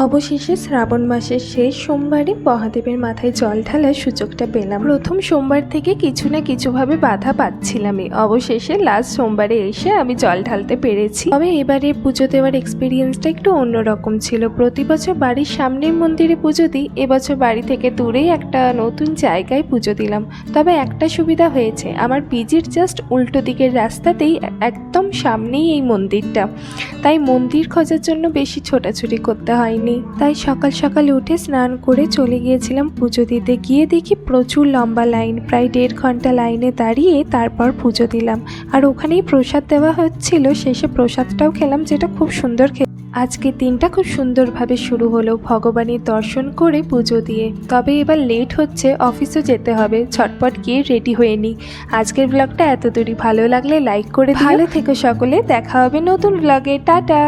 অবশেষে শ্রাবণ মাসের শেষ সোমবারে মহাদেবের মাথায় জল ঢালার সুযোগটা পেলাম। প্রথম সোমবার থেকে কিছু না কিছুভাবে বাধা পাচ্ছিলামই, অবশেষে লাস্ট সোমবারে এসে আমি জল ঢালতে পেরেছি। তবে এবারে পুজো দেওয়ার এক্সপিরিয়েন্সটা একটু অন্যরকম ছিল। প্রতি বছর বাড়ির সামনের মন্দিরে পুজো দিই, এবছর বাড়ি থেকে দূরেই একটা নতুন জায়গায় পুজো দিলাম। তবে একটা সুবিধা হয়েছে, আমার পিজির জাস্ট উল্টো দিকের রাস্তাতেই একদম সামনেই এই মন্দিরটা, তাই মন্দির খোঁজার জন্য বেশি ছোটাছুটি করতে হয়নি। তাই সকাল সকাল উঠে স্নান করে চলে গিয়েছিলাম পুজো দিতে। গিয়ে দেখি প্রচুর লম্বা লাইন, প্রায় 1.5 ঘন্টা লাইনে দাঁড়িয়ে তারপর পুজো দিলাম। আর ওখানেই প্রসাদ দেওয়া হচ্ছিল, শেষে প্রসাদটাও খেলাম, যেটা খুব সুন্দর আজকের দিনটা খুব সুন্দরভাবে শুরু হলো ভগবানের দর্শন করে পুজো দিয়ে। তবে এবার লেট হচ্ছে, অফিসও যেতে হবে, ঝটপট গিয়ে রেডি হয়ে নিই। আজকের ব্লগটা এত দূরই। ভালো লাগলে লাইক করে দিও। ভালো থেকো সকলে, দেখা হবে নতুন ব্লগে। টাটা।